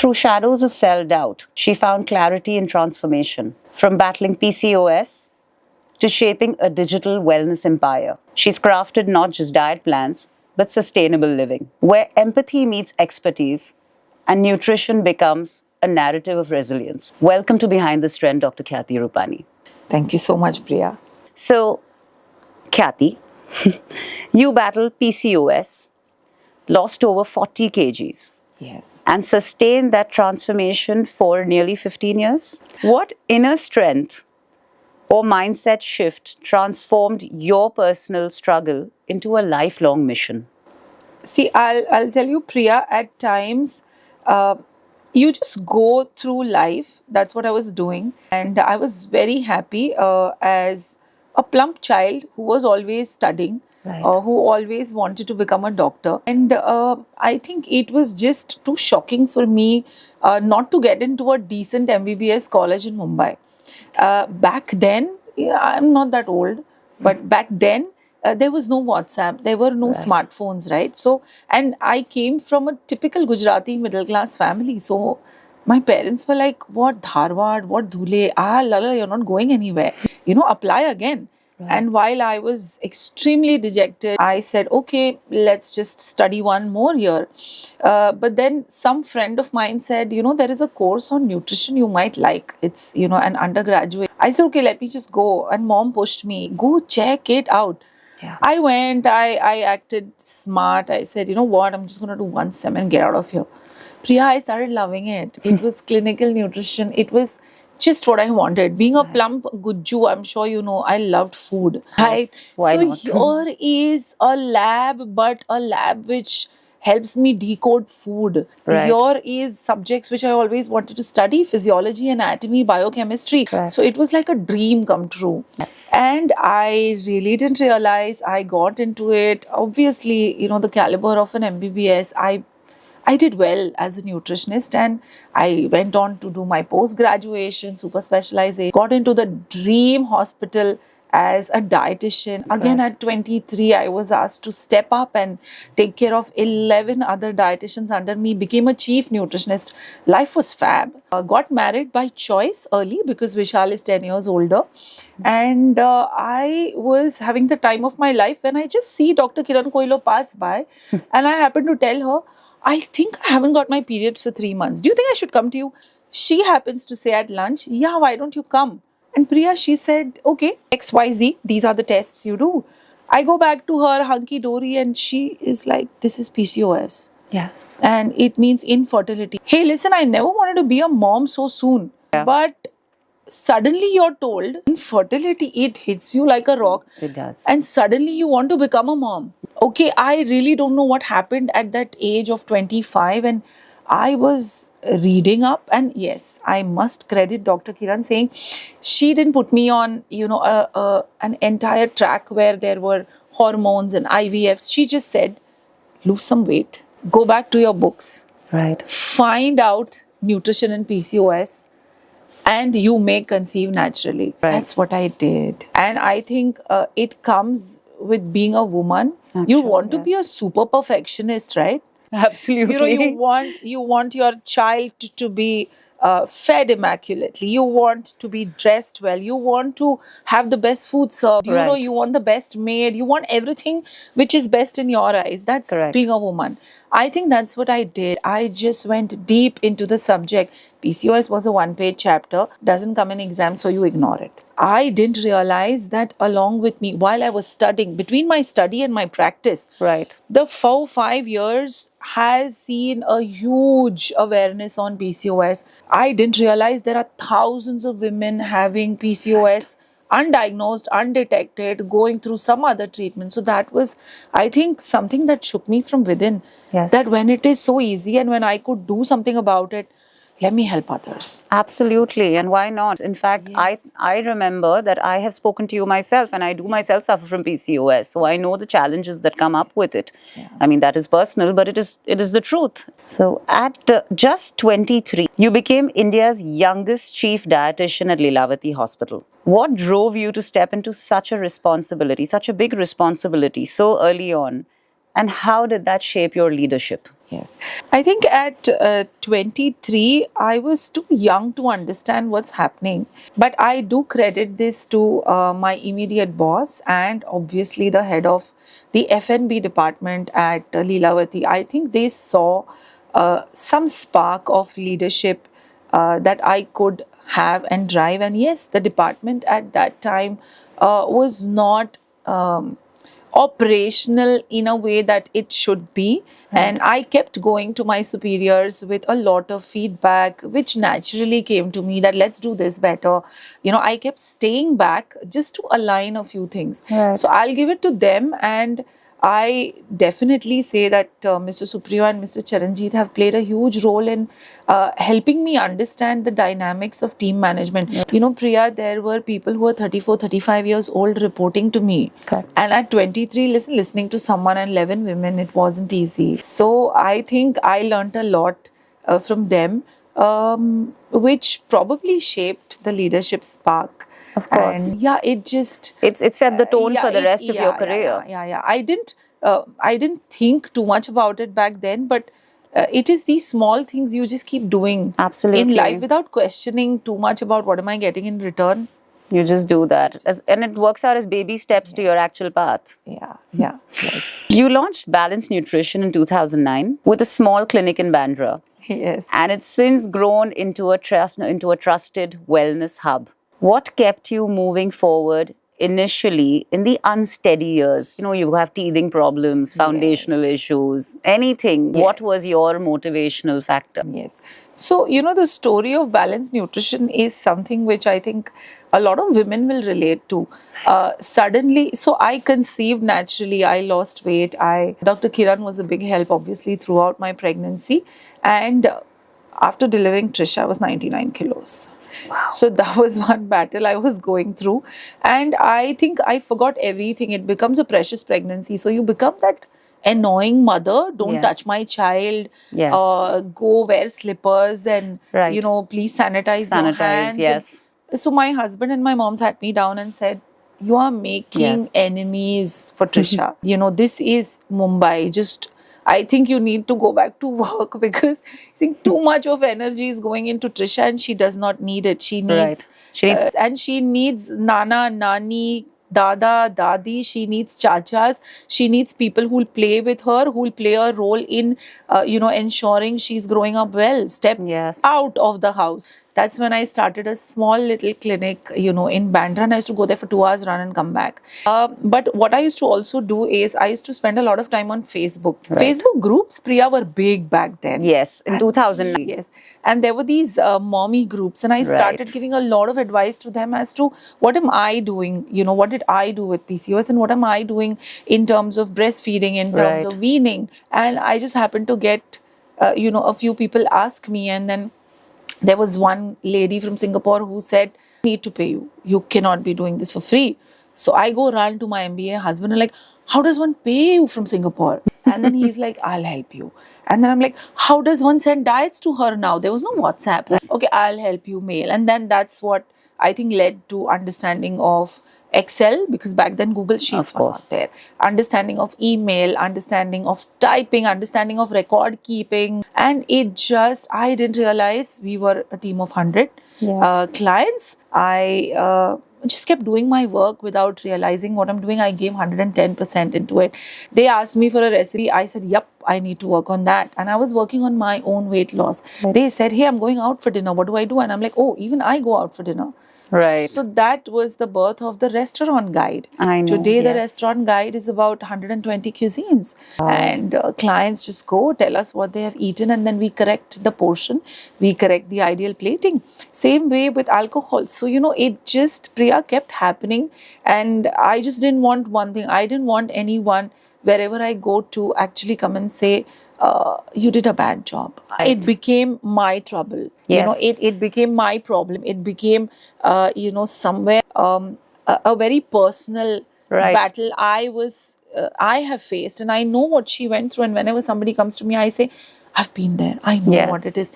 Through shadows of self-doubt, she found clarity and transformation. From battling PCOS to shaping a digital wellness empire, she's crafted not just diet plans, but sustainable living, where empathy meets expertise and nutrition becomes a narrative of resilience. Welcome to Behind this Trend, Dr. Khyati Rupani. Thank you so much, Priya. So, Khyati, you battled PCOS, lost over 40 kgs, Yes. and sustained that transformation for nearly 15 years. What inner strength or mindset shift transformed your personal struggle into a lifelong mission? See, I'll tell you, Priya, at times you just go through life. That's what I was doing. And I was very happy as a plump child who was always studying, Right. who always wanted to become a doctor. And I think it was just too shocking for me not to get into a decent MBBS college in Mumbai. Back then, yeah, I'm not that old, but back then, there was no WhatsApp, there were no smartphones, right? So, and I came from a typical Gujarati middle class family. So, my parents were like, "What Dharwad, what Dhule? Ah, lala, you're not going anywhere. Apply again." And while I was extremely dejected, I said, okay, let's just study one more year. But then some friend of mine said, there is a course on nutrition you might like. It's, an undergraduate. I said, okay, let me just go. And mom pushed me, go check it out. Yeah. I went, I acted smart. I said, you know what, I'm just going to do one sem and get out of here. Priya, I started loving it. It was clinical nutrition. It was just what I wanted. Being a plump Gujju, I'm sure you know, I loved food. Right? Why so not? here is a lab, but a lab which helps me decode food. Right. Here is subjects which I always wanted to study: physiology, anatomy, biochemistry. Right. So it was like a dream come true. Yes. And I really didn't realize I got into it. Obviously, the caliber of an MBBS, I did well as a nutritionist, and I went on to do my post-graduation, super specialization, got into the dream hospital as a dietitian. Again, at 23, I was asked to step up and take care of 11 other dietitians under me, became a chief nutritionist. Life was fab. Got married by choice early because Vishal is 10 years older. And I was having the time of my life when I just see Dr. Kiran Koilo pass by and I happened to tell her, I think I haven't got my periods for 3 months. Do you think I should come to you? She happens to say at lunch, yeah, why don't you come? And Priya, she said, okay, XYZ, these are the tests you do. I go back to her hunky-dory and she is like, this is PCOS. Yes. And it means infertility. Hey, listen, I never wanted to be a mom so soon. Yeah. But suddenly you're told infertility, it hits you like a rock. It does. And suddenly you want to become a mom. Okay, I really don't know what happened at that age of 25, and I was reading up, and yes, I must credit Dr. Kiran saying she didn't put me on, an entire track where there were hormones and IVFs. She just said, lose some weight, go back to your books, Right. find out nutrition and PCOS, and you may conceive naturally. Right. That's what I did. And I think it comes with being a woman. You want to be a super perfectionist, right? Absolutely. You want your child to be fed immaculately. You want to be dressed well. You want to have the best food served. Right. You want the best maid. You want everything which is best in your eyes. That's Correct. being a woman. I think that's what I did. I just went deep into the subject. PCOS was a one-page chapter. Doesn't come in exam, so you ignore it. I didn't realize that along with me, while I was studying, between my study and my practice, Right. the 4-5 years has seen a huge awareness on PCOS. I didn't realize there are thousands of women having PCOS undiagnosed, undetected, going through some other treatment. So that was, I think, something that shook me from within. Yes. That when it is so easy and when I could do something about it, let me help others. Absolutely. And why not? In fact, Yes. I remember that I have spoken to you myself, and I do myself suffer from PCOS. So I know the challenges that come up with it. I mean, that is personal, but it is the truth. So at just 23, you became India's youngest chief dietitian at Lilavati Hospital. What drove you to step into such a responsibility, such a big responsibility so early on? And how did that shape your leadership? Yes. I think at 23, I was too young to understand what's happening. But I do credit this to my immediate boss and obviously the head of the F&B department at Leelavati. I think they saw some spark of leadership that I could have and drive. And yes, the department at that time was not operational in a way that it should be. And I kept going to my superiors with a lot of feedback, which naturally came to me that let's do this better. I kept staying back just to align a few things. Right. So I'll give it to them, and I definitely say that Mr. Supriya and Mr. Charanjit have played a huge role in helping me understand the dynamics of team management. Priya, there were people who were 34, 35 years old reporting to me. Correct. And at 23, listening to someone and 11 women, it wasn't easy. So I think I learned a lot from them, which probably shaped the leadership spark. Of course. And yeah, it just It set the tone for the rest of your yeah, career. Yeah. I didn't think too much about it back then, but it is these small things you just keep doing Absolutely. in life without questioning too much about what am I getting in return. You just do that. And it works out as baby steps to your actual path. Yeah. Yes. You launched Balanced Nutrition in 2009 with a small clinic in Bandra. Yes. And it's since grown into a trusted wellness hub. What kept you moving forward initially in the unsteady years? You have teething problems, foundational issues, anything. Yes. What was your motivational factor? Yes. So, the story of balanced nutrition is something which I think a lot of women will relate to. Suddenly, so I conceived naturally, I lost weight. Dr. Kiran was a big help, obviously, throughout my pregnancy. And after delivering Trisha, I was 99 kilos. Wow. So that was one battle I was going through. And I think I forgot everything. It becomes a precious pregnancy. So you become that annoying mother. Don't Yes. touch my child. Yes. Go wear slippers and, Right. Please sanitize your hands. Yes. And so my husband and my mom sat me down and said, you are making Yes. enemies for Trisha. This is Mumbai. I think you need to go back to work because I think too much of energy is going into Trisha and she does not need it. She needs, Right. and she needs Nana, Nani, Dada, Dadi. She needs chachas. She needs people who will play with her, who will play a role in, ensuring she's growing up well. Step Yes. out of the house. That's when I started a small little clinic, in Bandra, and I used to go there for 2 hours, run and come back. But what I used to also do is I used to spend a lot of time on Facebook. Right. Facebook groups, Priya, were big back then. Yes, in 2009. Yes. And there were these mommy groups, and I started Right. giving a lot of advice to them as to what am I doing, what did I do with PCOS and what am I doing in terms of breastfeeding, in terms Right. of weaning. And I just happened to get, a few people ask me, and then there was one lady from Singapore who said, I need to pay you. You cannot be doing this for free. So I go run to my MBA husband and like, how does one pay you from Singapore? And then he's like, I'll help you. And then I'm like, how does one send diets to her now? There was no WhatsApp. Okay, I'll help you mail. And then that's what I think led to understanding of Excel, because back then Google Sheets were not there. Understanding of email, understanding of typing, understanding of record keeping. And I didn't realize we were a team of 100 clients. I just kept doing my work without realizing what I'm doing. I gave 110% into it. They asked me for a recipe. I said, yep, I need to work on that. And I was working on my own weight loss. They said, hey, I'm going out for dinner. What do I do? And I'm like, oh, even I go out for dinner. Right. So that was the birth of the restaurant guide. I know, Today, the yes. restaurant guide is about 120 cuisines. And clients just go, tell us what they have eaten, and then we correct the portion. We correct the ideal plating. Same way with alcohol. So, it just, Priya, kept happening. And I just didn't want one thing. I didn't want anyone, wherever I go to, actually come and say, you did a bad job. Right. It became my trouble. Yes. It became my problem. It became, somewhere a very personal Right. battle I have faced, and I know what she went through. And whenever somebody comes to me, I say, I've been there. I know Yes. what it is.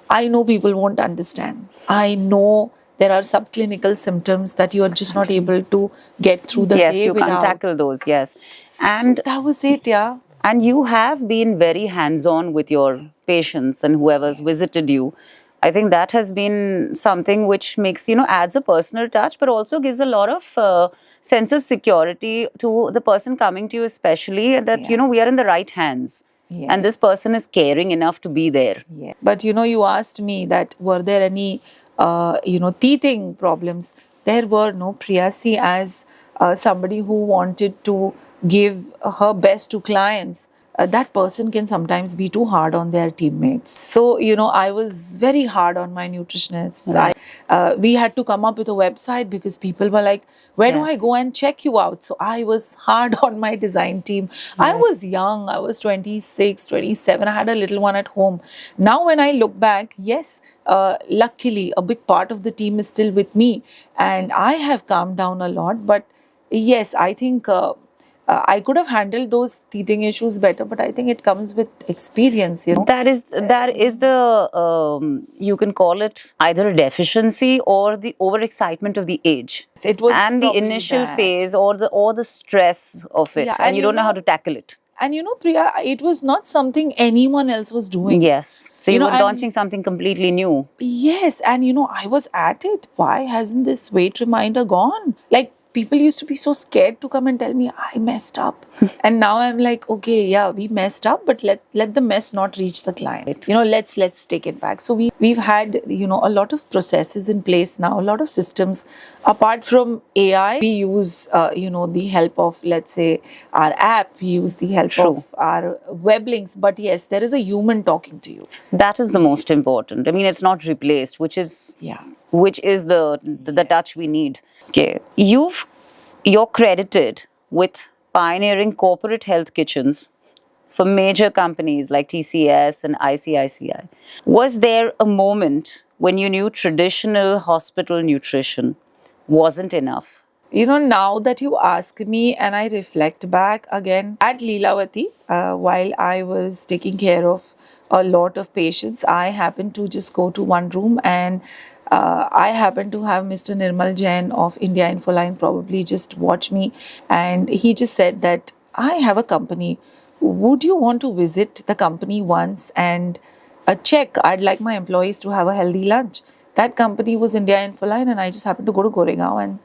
I know people won't understand. I know there are subclinical symptoms that you are just not able to get through the Yes, day you without. can't tackle those. Yes. And So that was it, yeah. And you have been very hands-on with your patients and whoever's visited you. I think that has been something which makes, adds a personal touch, but also gives a lot of sense of security to the person coming to you, especially that, Yeah. we are in the right hands. And this Yes. person is caring enough to be there. Yeah. But you asked me that were there any, teething problems? There were no. Priya, see, as somebody who wanted to give her best to clients, that person can sometimes be too hard on their teammates. So, I was very hard on my nutritionists. We had to come up with a website because people were like, where do I Yes. go and check you out? So I was hard on my design team. I was young. I was 26, 27. I had a little one at home. Now, when I look back, yes, luckily, a big part of the team is still with me. And I have calmed down a lot. But yes, I think I could have handled those teething issues better, but I think it comes with experience. That is the you can call it either a deficiency or the overexcitement of the age, It was and the probably initial that. phase or the stress of it, Yeah, and you don't know how to tackle it. And Priya, it was not something anyone else was doing. Yes, so you were and launching something completely new. yes, and I was at it. Why hasn't this weight reminder gone? Like, people used to be so scared to come and tell me I messed up. And now I'm like, okay, yeah, we messed up, but let the mess not reach the client. Let's take it back. So we've had, a lot of processes in place now, a lot of systems. Apart from AI, we use the help of, let's say, our app, we use the help True. of our web links. But yes, there is a human talking to you. That is the most important. I mean, it's not replaced, which is Yeah. the touch we need. Okay, you're credited with pioneering corporate health kitchens for major companies like TCS and ICICI. Was there a moment when you knew traditional hospital nutrition wasn't enough? Now that you ask me and I reflect back again at Leelavati, while I was taking care of a lot of patients, I happened to just go to one room and I happened to have Mr. Nirmal Jain of India Infoline probably just watch me, and he just said that I have a company. Would you want to visit the company once and check? I'd like my employees to have a healthy lunch. That company was India Infoline, and I just happened to go to Goregaon, and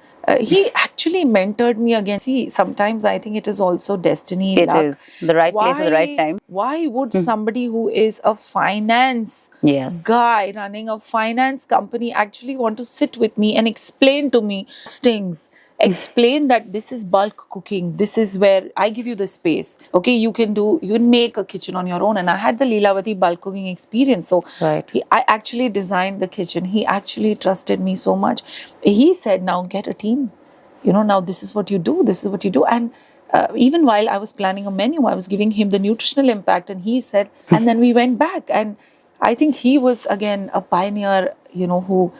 he actually mentored me again. See, sometimes I think it is also destiny. It luck. is the right place at the right time. Why would somebody who is a finance Yes. guy running a finance company actually want to sit with me and explain to me stings? Explain that this is bulk cooking. This is where I give you the space. Okay, you can make a kitchen on your own. And I had the Leelavati bulk cooking experience. So Right. I actually designed the kitchen. He actually trusted me so much. He said, now get a team. Now this is what you do. This is what you do. And even while I was planning a menu, I was giving him the nutritional impact. And he said, and then we went back. And I think he was, again, a pioneer, who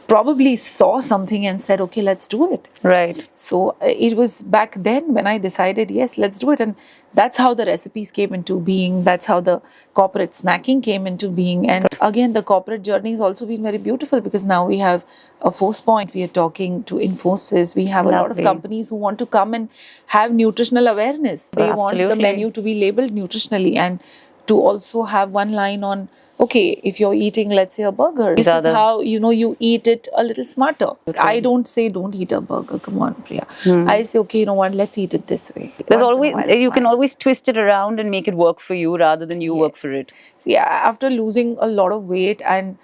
probably saw something and said, okay, let's do it. Right. So it was back then when I decided, yes, let's do it. And that's how the recipes came into being. That's how the corporate snacking came into being. And again, the corporate journey has also been very beautiful because now we have a Force Point. We are talking to Infosys. We have a lot of Lovely. companies who want to come and have nutritional awareness. They want the Absolutely. menu to be labeled nutritionally and to also have one line on, okay, if you're eating, let's say, a burger, this is how, you eat it a little smarter. I don't say don't eat a burger. Come on, Priya. I say, okay, you know what, let's eat it this way. There's Once in a always while, it's you can fine. always twist it around and make it work for you rather than you work for it. See, after losing a lot of weight and,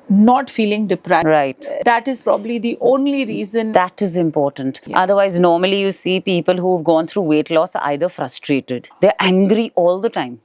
not feeling deprived. Right. That is probably the only reason. That is important. Otherwise, normally you see people who've gone through weight loss are either frustrated, they're angry all the time.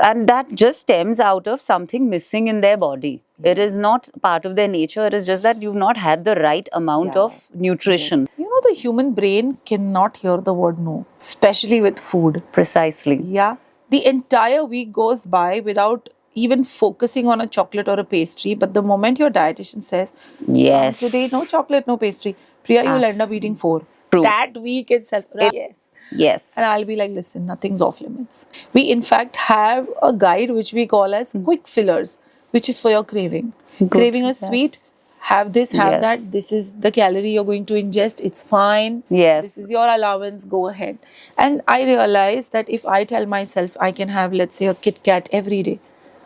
And that just stems out of something missing in their body. It is not part of their nature. It is just that you've not had the right amount of nutrition. The human brain cannot hear the word no, especially with food. Precisely. Yeah. The entire week goes by without even focusing on a chocolate or a pastry. But the moment your dietitian says, Yes. today no chocolate, no pastry, Priya, you will end up eating 4. True. That week itself. Yes. Yes. And I'll be like, listen, nothing's off limits. We, in fact, have a guide which we call as quick fillers, which is for your craving. Craving a sweet, have this, have Yes. that. This is the calorie you're going to ingest. It's fine. Yes. This is your allowance. Go ahead. And I realized that if I tell myself I can have, let's say, a Kit Kat every day,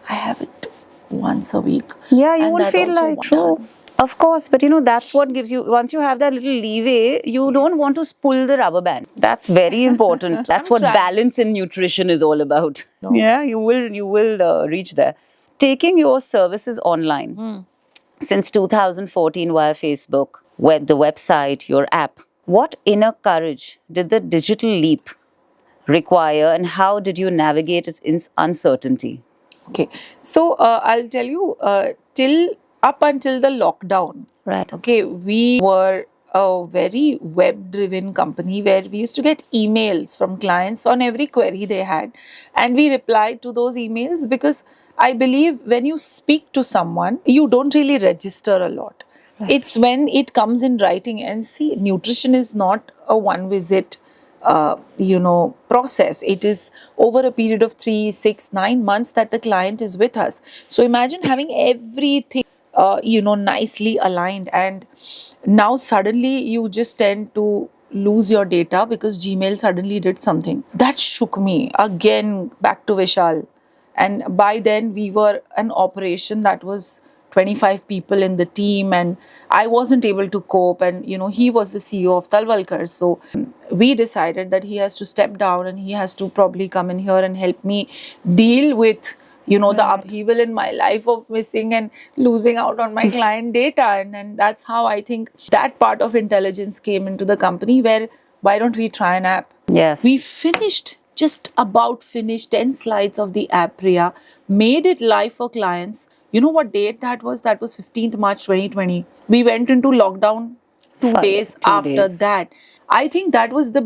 I have it once a week. Yeah, you And won't that feel also like one true. done. Of course, but that's what gives you, once you have that little leeway, you don't want to pull the rubber band. That's very important. That's I'm what trying. balance in nutrition is all about. No. Yeah, you will reach there. Taking your services online since 2014 via Facebook, the website, your app. What inner courage did the digital leap require, and how did you navigate its uncertainty? Okay, so I'll tell you, till up until the lockdown, Right. okay, we were a very web-driven company where we used to get emails from clients on every query they had, and we replied to those emails because I believe when you speak to someone, you don't really register a lot. It's when it comes in writing, and see, nutrition is not a one visit process. It is over a period of 3, 6, 9 months that the client is with us. So imagine having everything nicely aligned, and now suddenly you just tend to lose your data because Gmail suddenly did something that shook me again. Back to Vishal, and by then we were an operation that was 25 people in the team, and I wasn't able to cope. And he was the CEO of Talwalkar, so we decided that he has to step down and he has to probably come in here and help me deal with the upheaval in my life of missing and losing out on my client data. And then that's how I think that part of intelligence came into the company, where why don't we try an app? Yes. We just about finished 10 slides of the app, Priya, made it live for clients. You know what date that was? That was 15th March 2020. We went into lockdown 2 days 2 after days. that. I think that was the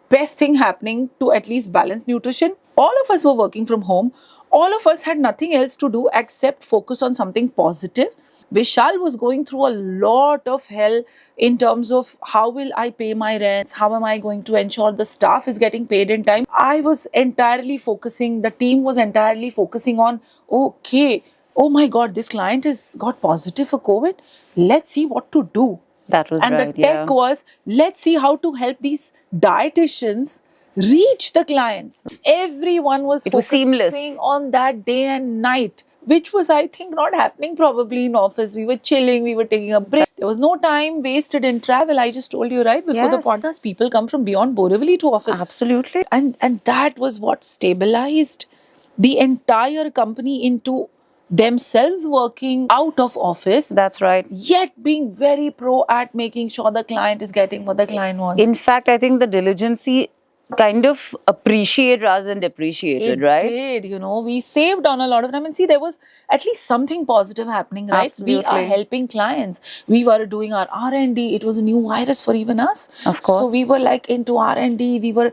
best thing happening to at least balance nutrition. All of us were working from home. All of us had nothing else to do except focus on something positive. Vishal was going through a lot of hell in terms of how will I pay my rents? How am I going to ensure the staff is getting paid in time? I was entirely focusing, the team was entirely focusing on, okay, oh my God, this client has got positive for COVID. Let's see what to do. That was And right, the tech yeah. was, let's see how to help these dietitians reach the clients. Everyone was It was focusing seamless. on that day and night, which was, I think, not happening probably in office. We were chilling, we were taking a break. There was no time wasted in travel. I just told you right before the Yes. podcast, people come from beyond Borivali to office. Absolutely. And that was what stabilized the entire company into themselves working out of office, That's right. yet being very pro at making sure the client is getting what the client wants. In fact, I think the diligency kind of appreciate rather than depreciated, It right? did, we saved on a lot of time. And see, there was at least something positive happening, right? We are Absolutely. helping clients. We were doing our R&D. It was a new virus for even us. Of course. So we were like into R&D. We were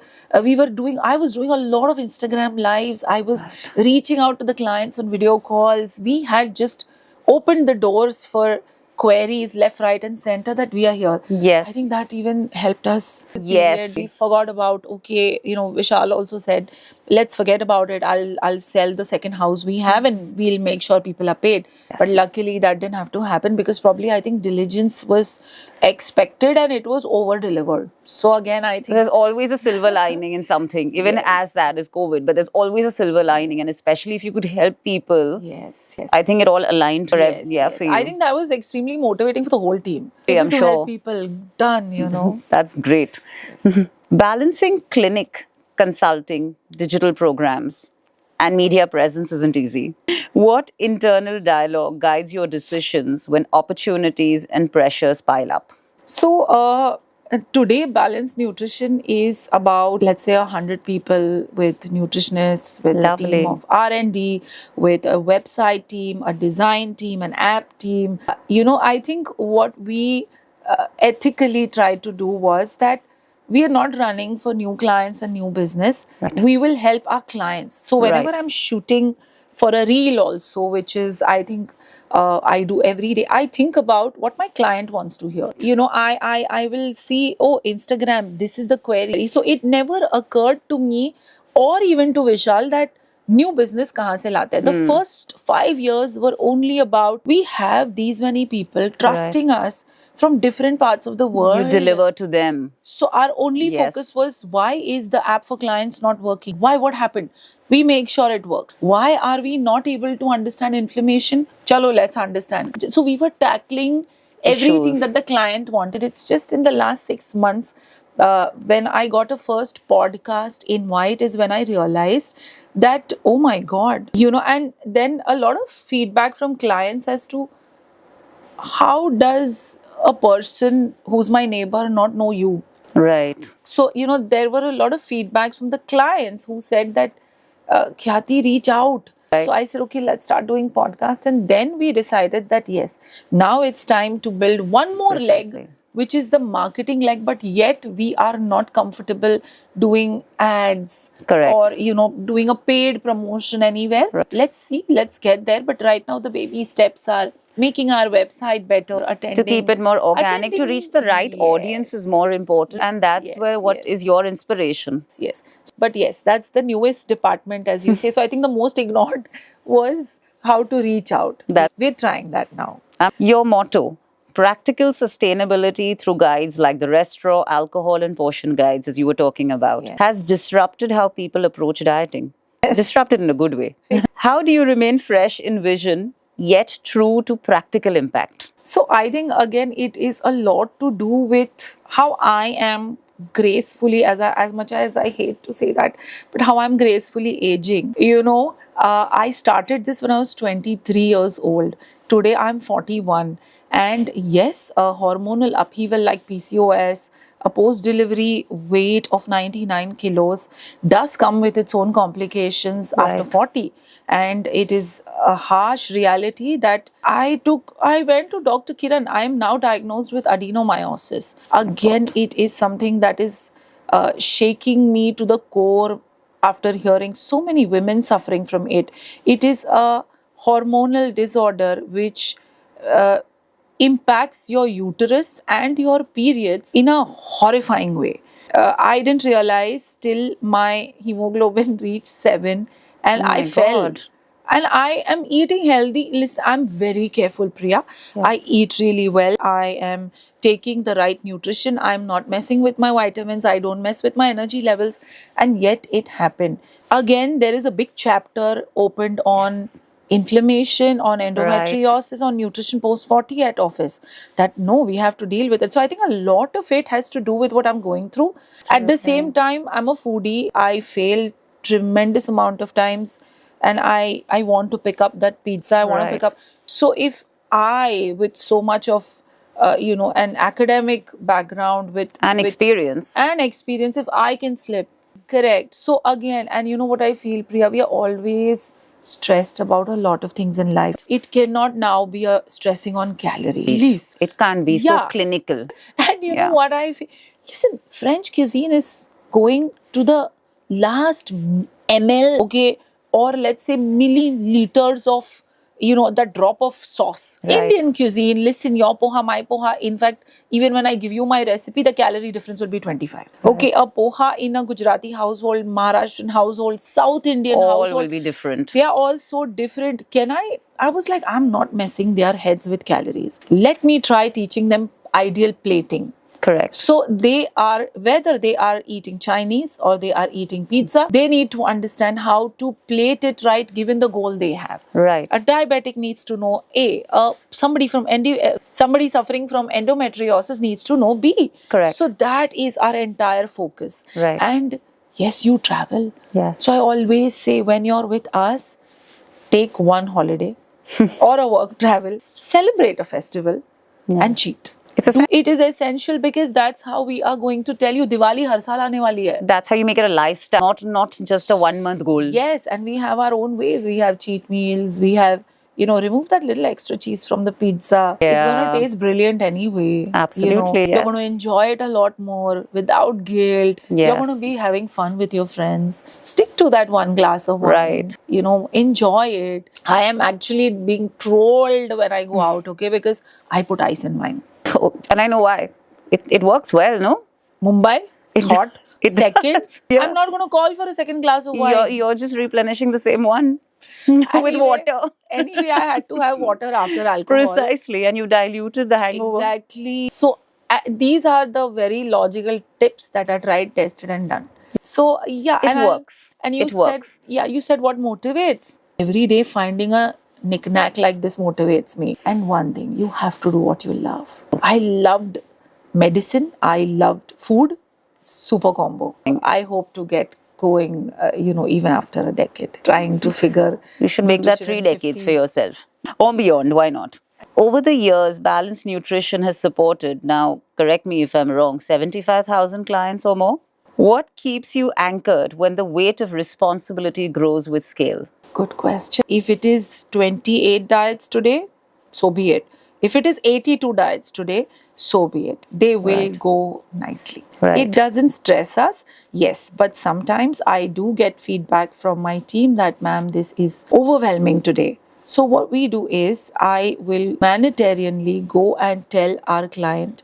doing, I was doing a lot of Instagram lives. I was reaching out to the clients on video calls. We had just opened the doors for queries left, right, and center that we are here. Yes. I think that even helped us. Yes. We forgot about, okay, Vishal also said, let's forget about it. I'll sell the second house we have and we'll make sure people are paid. Yes. But luckily that didn't have to happen, because probably I think diligence was expected and it was over delivered. So again, I think There's always a silver lining in something, even as that is COVID, but there's always a silver lining. And especially if you could help people, yes. I think it all aligned for, Yes. for you. I think that was extremely motivating for the whole team. Yeah, I'm to sure. help people done. That's great. Balancing clinic, consulting, digital programs, and media presence isn't easy. What internal dialogue guides your decisions when opportunities and pressures pile up? So today, balanced nutrition is about, let's say, 100 people with nutritionists, with a Lovely. team of R&D, with a website team, a design team, an app team. I think what we ethically tried to do was that we are not running for new clients and new business. Right. We will help our clients. So whenever Right. I'm shooting for a reel also, which is, I think, I do every day, I think about what my client wants to hear. I will see, Instagram, this is the query. So it never occurred to me or even to Vishal that new business kahan se late hain. The first 5 years were only about we have these many people trusting us from different parts of the world. You deliver to them. So our only focus was, why is the app for clients not working? Why? What happened? We make sure it works. Why are we not able to understand inflammation? Chalo, let's understand. So we were tackling everything that the client wanted. It's just in the last 6 months, when I got a first podcast invite is when I realized that, oh my God, and then a lot of feedback from clients as to, how does a person who's my neighbor not know you? Right. So, there were a lot of feedbacks from the clients who said that, Khyati, reach out. Right. So I said, okay, let's start doing podcast. And then we decided that, yes, now it's time to build one more leg, which is the marketing leg, but yet we are not comfortable doing ads. Correct. Or, doing a paid promotion anywhere. Right. Let's see, let's get there. But right now the baby steps are making our website better, to keep it more organic, to reach the right audience is more important, and that's where what is your inspiration. Yes, but yes, that's the newest department, as you say. So I think the most ignored was how to reach out. We're trying that now. Your motto, practical sustainability through guides like the restaurant, alcohol and portion guides, as you were talking about, has disrupted how people approach dieting. Disrupted in a good way. How do you remain fresh in vision yet true to practical impact? So I think, again, it is a lot to do with how I am gracefully, as much as I hate to say that, but how I'm gracefully aging. I started this when I was 23 years old. Today I'm 41. And yes, a hormonal upheaval like PCOS, a post-delivery weight of 99 kilos does come with its own complications after 40. And it is a harsh reality that I went to Dr. Kiran. I am now diagnosed with adenomyosis. Again, it is something that is shaking me to the core after hearing so many women suffering from it. It is a hormonal disorder which impacts your uterus and your periods in a horrifying way. I didn't realize till my hemoglobin reached 7 and I fell. And I am eating healthy. Listen, I'm very careful, Priya. I eat really well. I am taking the right nutrition. I'm not messing with my vitamins. I don't mess with my energy levels. And yet it happened. Again, there is a big chapter opened on inflammation, on endometriosis, on nutrition post 40 at office, that no, we have to deal with it. So I think a lot of it has to do with what I'm going through. At the same time, I'm a foodie. I fail tremendous amount of times, and I want to pick up that pizza. I want to pick up. So if I, with so much of an academic background with experience, if I can slip, correct. So again, and you know what I feel, Priya, we are always stressed about a lot of things in life. It cannot now be stressing on calories. Please. It can't be so clinical. And you know what I feel? Listen, French cuisine is going to the last ml, okay, or let's say milliliters of, that drop of sauce. Indian cuisine, listen, your poha, my poha. In fact, even when I give you my recipe, the calorie difference will be 25. Okay, a poha in a Gujarati household, Maharashtrian household, South Indian household. All will be different. They are all so different. I was like, I'm not messing their heads with calories. Let me try teaching them ideal plating. Correct. So whether they are eating Chinese or they are eating pizza, they need to understand how to plate it right given the goal they have. Right. A diabetic needs to know A. Somebody suffering from endometriosis needs to know B. Correct. So that is our entire focus. Right. And yes, you travel. Yes. So I always say, when you're with us, take one holiday or a work travel, celebrate a festival and cheat. It is essential, because that's how we are going to tell you Diwali har saal aane wali hai. That's how you make it a lifestyle, not just a 1 month goal. Yes, and we have our own ways. We have cheat meals. We have, remove that little extra cheese from the pizza. Yeah. It's going to taste brilliant anyway. Absolutely, You're going to enjoy it a lot more without guilt. Yes. You're going to be having fun with your friends. Stick to that one glass of wine. Right. Enjoy it. I am actually being trolled when I go out, okay, because I put ice in wine. And I know why. It works well, no? Mumbai? It thought. does. It Second, does. Yeah. I'm not going to call for a second glass of wine. You're just replenishing the same one with Anyway, water. Anyway, I had to have water after alcohol. Precisely, and you diluted the hangover. Exactly. So these are the very logical tips that are tried, tested, and done. So yeah, It works. And you It said, works. yeah, you said what motivates. Every day finding a knick-knack like this motivates me. And one thing, you have to do what you love. I loved medicine. I loved food. Super combo. I hope to get going, even after a decade, trying to figure. You should make that nutrition 3 in decades for 50s. yourself or beyond. Why not? Over the years, Balanced Nutrition has supported, now correct me if I'm wrong, 75,000 clients or more. What keeps you anchored when the weight of responsibility grows with scale? Good question. If it is 28 diets today, so be it. If it is 82 diets today, so be it. They will go nicely. Right. It doesn't stress us, yes, but sometimes I do get feedback from my team that, ma'am, this is overwhelming today. So what we do is I will humanitarianly go and tell our client,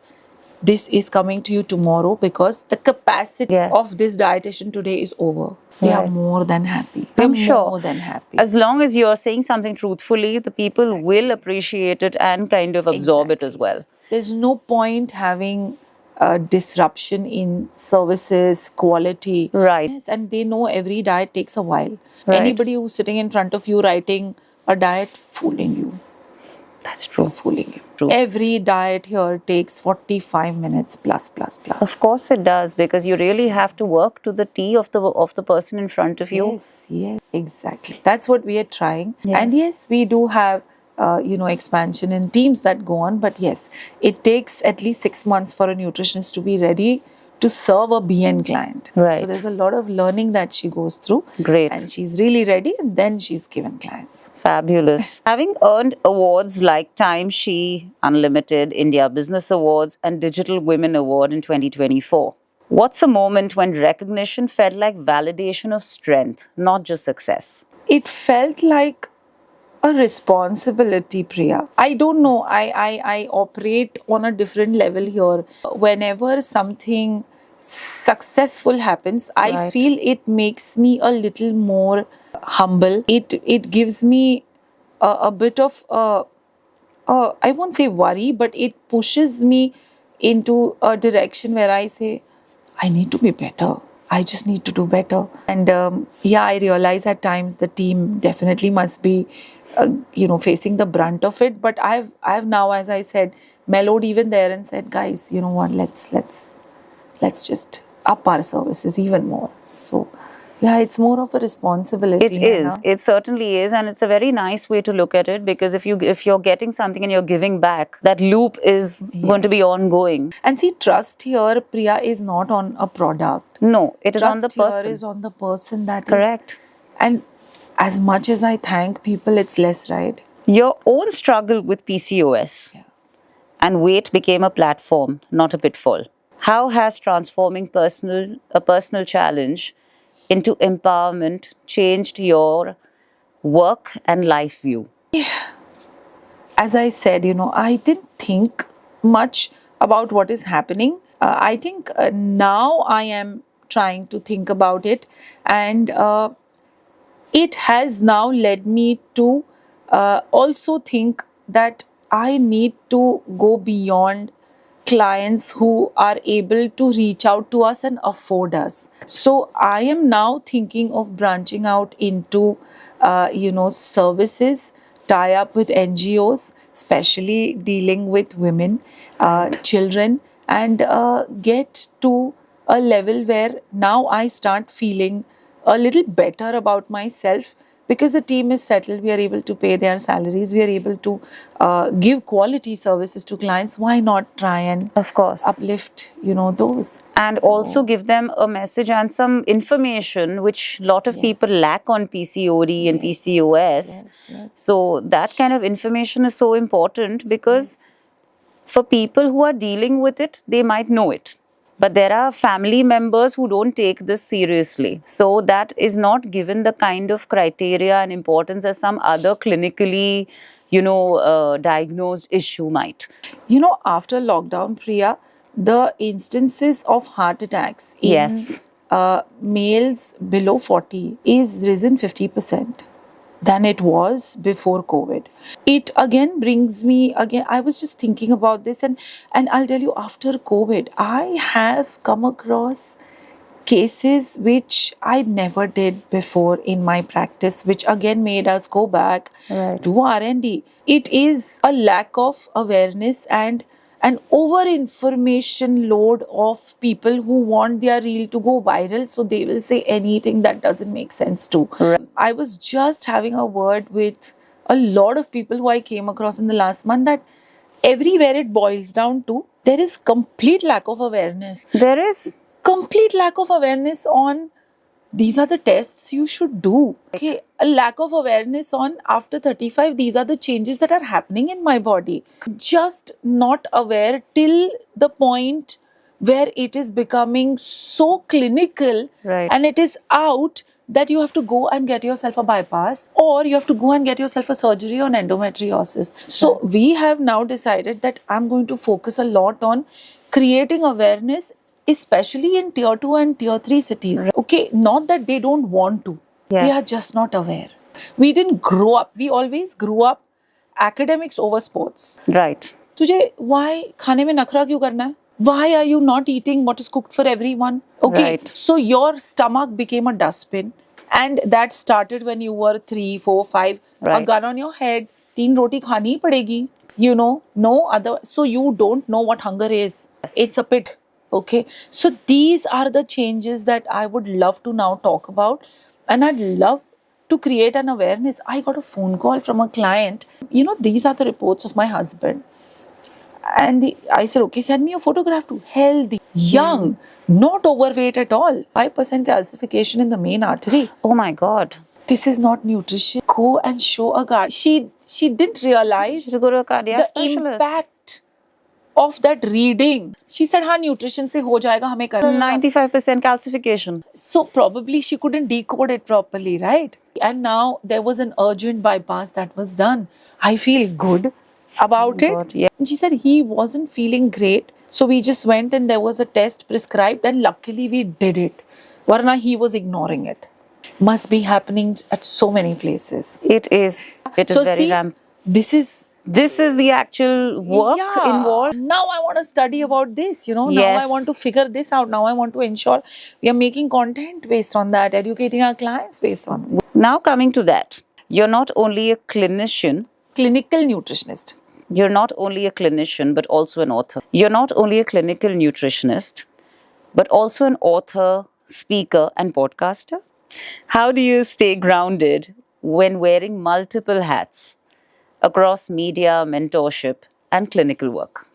this is coming to you tomorrow because the capacity Yes. of this dietitian today is over. They are Right. more than happy. They're I'm sure. more than happy. As long as you're saying something truthfully, the people Exactly. will appreciate it and kind of absorb it as Exactly. well. There's no point having a disruption in services, quality. Right. Yes, and they know every diet takes a while. Right. Anybody who's sitting in front of you writing a diet, fooling you. That's true. Fooling you. True. Every diet here takes 45 minutes plus. Of course it does, because you really have to work to the T of the person in front of you. Yes, exactly. That's what we are trying. Yes. And yes, we do have, expansion in teams that go on. But yes, it takes at least 6 months for a nutritionist to be ready to serve a BN client. Right. So there's a lot of learning that she goes through. Great. And she's really ready, and then she's given clients. Fabulous. Having earned awards like Time She Unlimited, India Business Awards, and Digital Women Award in 2024, what's a moment when recognition felt like validation of strength, not just success? It felt like a responsibility, Priya. I don't know. I operate on a different level here. Whenever something successful happens, I Right. feel it makes me a little more humble. It gives me a bit of I won't say worry, but it pushes me into a direction where I say, I need to be better. I just need to do better. And I realize at times the team definitely must be, facing the brunt of it. But I've now, as I said, mellowed even there and said, guys, you know what? Let's just up our services even more. So, yeah, it's more of a responsibility. It is. Hannah. It certainly is, and it's a very nice way to look at it, because if you're getting something and you're giving back, that loop is going to be ongoing. And see, trust here, Priya, is not on a product. No, it is on the Trust person. here is on the person that is. Correct. And as much as I thank people, it's less, right? Your own struggle with PCOS and weight became a platform, not a pitfall. How has transforming a personal challenge into empowerment changed your work and life view? As I said, I didn't think much about what is happening. I think now I am trying to think about it, and it has now led me to also think that I need to go beyond clients who are able to reach out to us and afford us. So I am now thinking of branching out into, services, tie up with NGOs, especially dealing with women, children, and get to a level where now I start feeling a little better about myself, because the team is settled. We are able to pay their salaries. We are able to give quality services to clients. Why not try and Of course. uplift, those? And So- also give them a message and some information which a lot of people lack on PCOD and PCOS. Yes. So that kind of information is so important, because for people who are dealing with it, they might know it. But there are family members who don't take this seriously. So that is not given the kind of criteria and importance as some other clinically, diagnosed issue might. After lockdown, Priya, the instances of heart attacks in Yes. males below 40 is risen 50% than it was before COVID. It again brings me again. I was just thinking about this, and I'll tell you, after COVID, I have come across cases which I never did before in my practice, which again made us go back Right. to R&D. It is a lack of awareness and an over information load of people who want their reel to go viral, so they will say anything that doesn't make sense too. Right. I was just having a word with a lot of people who I came across in the last month that everywhere it boils down to, there is complete lack of awareness. There is. Complete lack of awareness on these are the tests you should do. Okay, a lack of awareness on after 35, these are the changes that are happening in my body. Just not aware till the point where it is becoming so clinical Right. and it is out that you have to go and get yourself a bypass or you have to go and get yourself a surgery on endometriosis. So we have now decided that I'm going to focus a lot on creating awareness, especially in tier 2 and tier 3 cities. Okay, not that they don't want to, they are Yes. just not aware. We didn't grow up, we always grew up academics over sports. Right. तुझे why खाने में नखरा क्यों करना है? Why are you not eating what is cooked for everyone? Okay, Right. so your stomach became a dustbin, and that started when you were 3, 4, 5. A Right. gun on your head, 3 roti khani hi padegi. You know, no other. So you don't know what hunger is. It's a pit. Okay, so these are the changes that I would love to now talk about, and I'd love to create an awareness. I got a phone call from a client. You know, these are the reports of my husband. And I said, okay, send me a photograph too. Healthy, young, not overweight at all. 5% calcification in the main artery. Oh my God. This is not nutrition. Go and show a guard. She didn't realize Should go to a cardiac the specialist. impact of that reading. She said, हाँ nutrition से हो जाएगा हमें करना. 95% calcification. So probably she couldn't decode it properly, right? And now there was an urgent bypass that was done. I feel good about it. God, yeah. And she said he wasn't feeling great. So we just went and there was a test prescribed and luckily we did it. Varna he was ignoring it. Must be happening at so many places. It is. It is So very see, rampant. this is the actual work involved. Now I want to study about this, Now I Yes. want to figure this out. Now I want to ensure we are making content based on that, educating our clients based on it. Now coming to that, you're not only a clinician, Clinical nutritionist. you're not only a clinician, but also an author. You're not only a clinical nutritionist, but also an author, speaker, and podcaster. How do you stay grounded when wearing multiple hats across media, mentorship, and clinical work?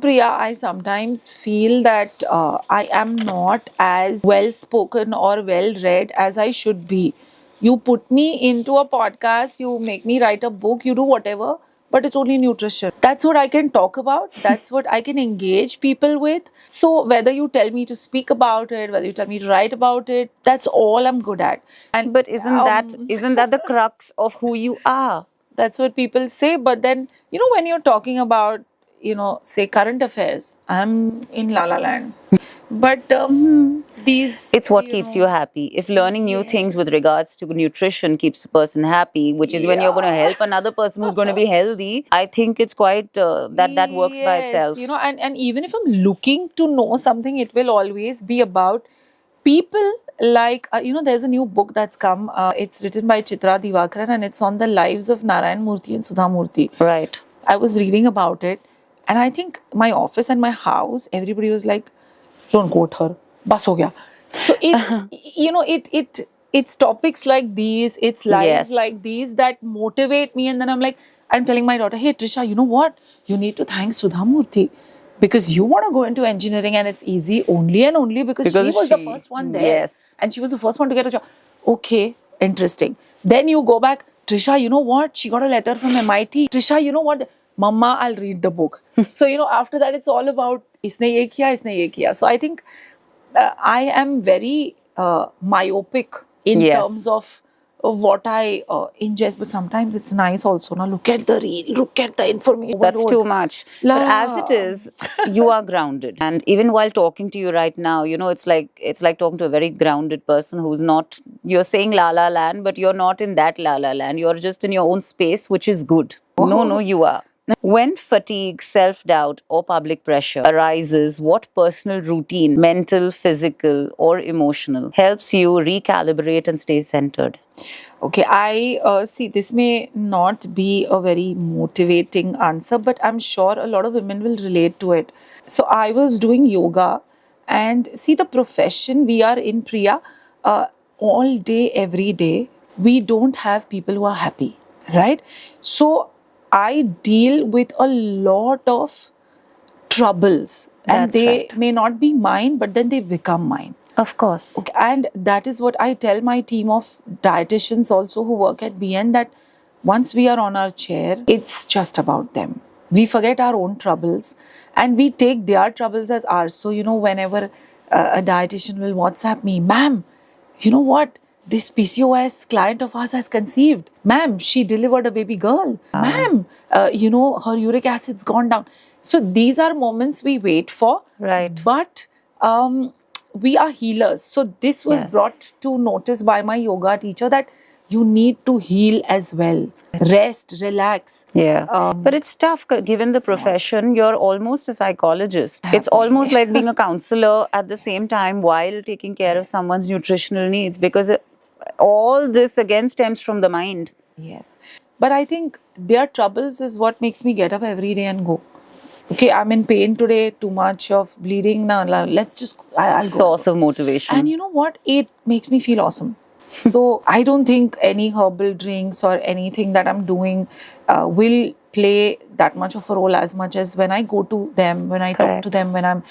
Priya, I sometimes feel that I am not as well spoken or well read as I should be. You put me into a podcast, you make me write a book, you do whatever, but it's only nutrition. That's what I can talk about. That's what I can engage people with. So whether you tell me to speak about it, whether you tell me to write about it, that's all I'm good at. And But isn't that the crux of who you are? that's what people say. But then, when you're talking about, say current affairs, I'm in La La Land. But these... It's what keeps you happy. If learning new things with regards to nutrition keeps a person happy, which is when you're going to help another person who's going to be healthy, I think it's quite that works by Yes, itself. and even if I'm looking to know something, it will always be about people like, there's a new book that's come. It's written by Chitra Divakaran and it's on the lives of Narayan Murthy and Sudha Murthy. Right. I was reading about it and I think my office and my house, everybody was like, don't quote her. Bas ho gaya. So it's topics like these, it's lives Yes. like these that motivate me. And then I'm telling my daughter, hey Trisha, you know what? You need to thank Sudha Murthy because you want to go into engineering and it's easy only and only because she was the first one there. Yes. And she was the first one to get a job. Okay, interesting. Then you go back, Trisha, you know what? She got a letter from MIT. Trisha, you know what? Mama, I'll read the book. So, after that, it's all about, isne ye kiya, isne ye kiya. So, I think I am very myopic in Yes. terms of what I ingest, but sometimes it's nice also. Now look at the reel, look at the information. That's overload. too much. But as it is, you are grounded. And even while talking to you right now, it's like talking to a very grounded person who's not, you're saying la la land, but you're not in that la la land. You're just in your own space, which is good. No, you are. When fatigue, self doubt, or public pressure arises, what personal routine, mental, physical, or emotional, helps you recalibrate and stay centered? Okay, I see this may not be a very motivating answer, but I'm sure a lot of women will relate to it. So I was doing yoga, and see the profession we are in, Priya, all day, every day, we don't have people who are happy, right? So I deal with a lot of troubles, and That's they right. may not be mine, but then they become mine. Of course. Okay, and that is what I tell my team of dietitians also who work at BN, that once we are on our chair, it's just about them. We forget our own troubles and we take their troubles as ours. So, whenever a dietitian will WhatsApp me, ma'am, you know what? This PCOS client of ours has conceived. Ma'am, she delivered a baby girl. Ma'am, her uric acid's gone down. So these are moments we wait for. Right. But we are healers. So this was Yes. brought to notice by my yoga teacher, that you need to heal as well. Rest, relax. Yeah. But it's tough given the profession. You're almost a psychologist. It's almost like being a counselor at the same time while taking care of someone's nutritional needs, because all this again stems from the mind. Yes. But I think their troubles is what makes me get up every day and go. Okay, I'm in pain today, too much of bleeding. Now, let's just, I'll go. Source of motivation. And you know what? It makes me feel awesome. So I don't think any herbal drinks or anything that I'm doing will play that much of a role, as much as when I go to them, when I talk Correct. to them, when I'm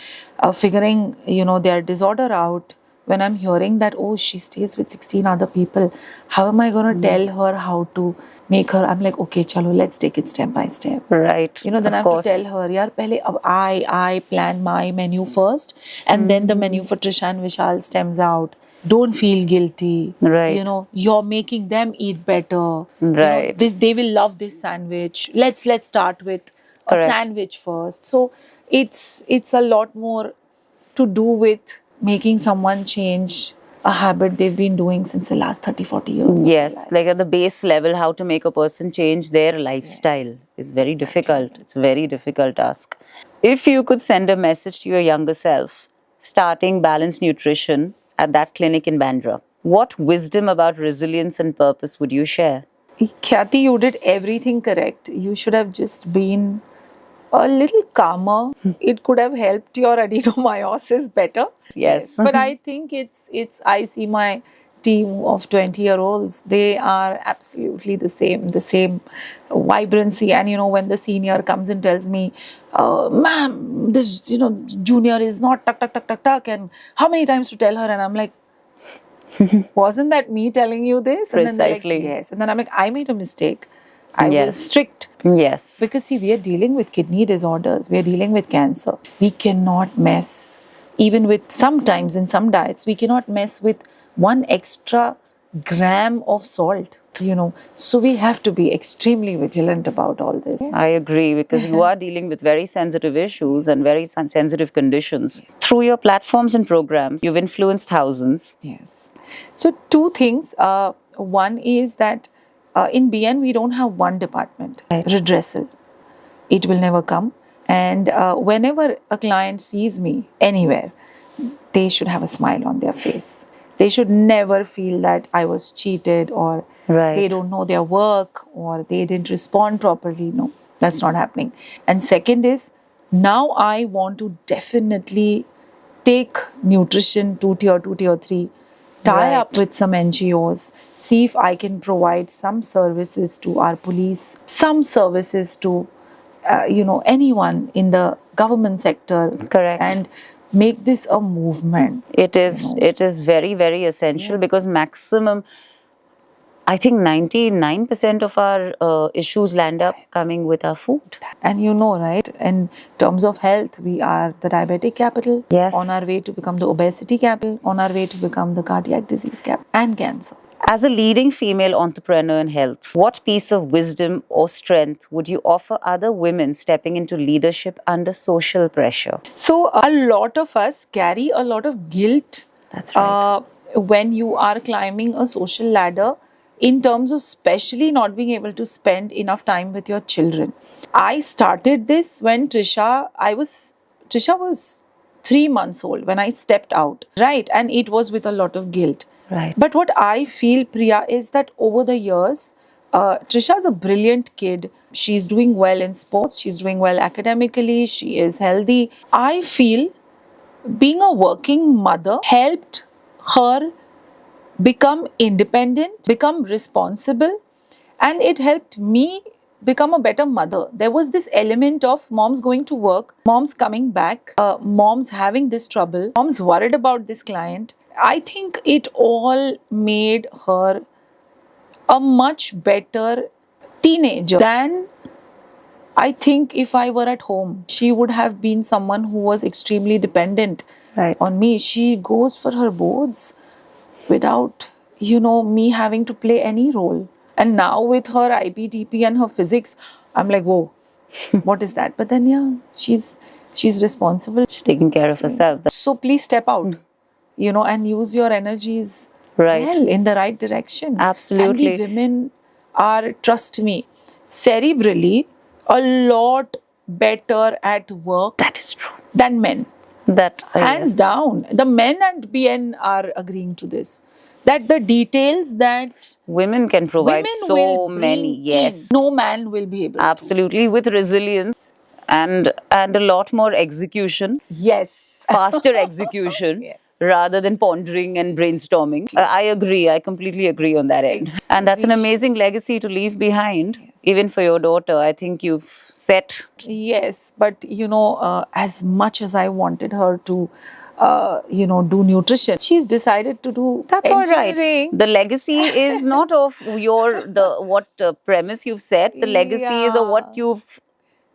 figuring, their disorder out, when I'm hearing that, oh, she stays with 16 other people, how am I going to tell her how to make her? I'm like, okay, chalo, let's take it step by step. Right. Then of I have course. to tell her, yaar, pehle ab I plan my menu first, and then the menu for Trisha and Vishal stems out. Don't feel guilty. Right. You're making them eat better. Right. They will love this sandwich. Let's start with a Correct. sandwich first. So it's a lot more to do with making someone change a habit they've been doing since the last 30-40 years. of their Yes, life. like at the base level, how to make a person change their lifestyle is very difficult. It's a very difficult task. If you could send a message to your younger self, starting balanced nutrition at that clinic in Bandra, what wisdom about resilience and purpose would you share? Khyati, you did everything correct. You should have just been a little calmer. It could have helped your adenomyosis better. Yes. But I think it's I see my team of 20-year-olds, they are absolutely the same vibrancy. And when the senior comes and tells me, ma'am, this junior is not tuck tuck tuck tuck tuck, and how many times to tell her? And I'm like, wasn't that me telling you this? And then they're like, Precisely. yes. And then I'm like, I made a mistake. I was Yes. strict. Yes. Because see, we are dealing with kidney disorders, we are dealing with cancer. We cannot mess, even with sometimes in some diets, we cannot mess with 1 extra gram of salt, So we have to be extremely vigilant about all this. I agree, because you are dealing with very sensitive issues and very sensitive conditions. Through your platforms and programs, you've influenced thousands. Yes. So 2 things. One is that in BN, we don't have one department, redressal. It will never come. And whenever a client sees me anywhere, they should have a smile on their face. They should never feel that I was cheated, or Right. they don't know their work, or they didn't respond properly. No, that's not happening. And second is, now I want to definitely take nutrition to tier 2, tier 3, tie up Right. with some NGOs, see if I can provide some services to our police, some services to, anyone in the government sector. Correct. And make this a movement. It is very, very essential, because maximum, I think 99% of our issues land up coming with our food. And right, in terms of health, we are the diabetic capital, Yes. on our way to become the obesity capital, on our way to become the cardiac disease capital, and cancer. As a leading female entrepreneur in health, what piece of wisdom or strength would you offer other women stepping into leadership under social pressure? So, a lot of us carry a lot of guilt That's right. when you are climbing a social ladder, in terms of especially not being able to spend enough time with your children. I started this when Trisha was 3 months old when I stepped out, right? And it was with a lot of guilt. Right. But what I feel, Priya, is that over the years, Trisha's a brilliant kid. She's doing well in sports, she's doing well academically, she is healthy. I feel being a working mother helped her become independent, become responsible, and it helped me become a better mother. There was this element of mom's going to work, mom's coming back, mom's having this trouble, mom's worried about this client. I think it all made her a much better teenager than I think if I were at home. She would have been someone who was extremely dependent Right. on me. She goes for her boards without, me having to play any role. And now with her IPTP and her physics, I'm like, whoa, what is that? But then, yeah, she's responsible. She's taking care of herself. So please step out, and use your energies Right. well in the right direction. Absolutely. And we women are, trust me, cerebrally a lot better at work That is true. than men. That Hands yes. down. The men at BN are agreeing to this. That the details that Women can provide women so will many. bring Yes. in, no man will be able to. Absolutely, with resilience and a lot more execution, Yes. faster execution. Yes. Rather than pondering and brainstorming. I agree. I completely agree on that end. Yes. And that's an We sh- amazing legacy to leave behind, even for your daughter. I think you've set. Yes, but as much as I wanted her to, do nutrition, she's decided to do That's all right. engineering. The legacy is not of what premise you've set. The legacy is of what Yeah. you've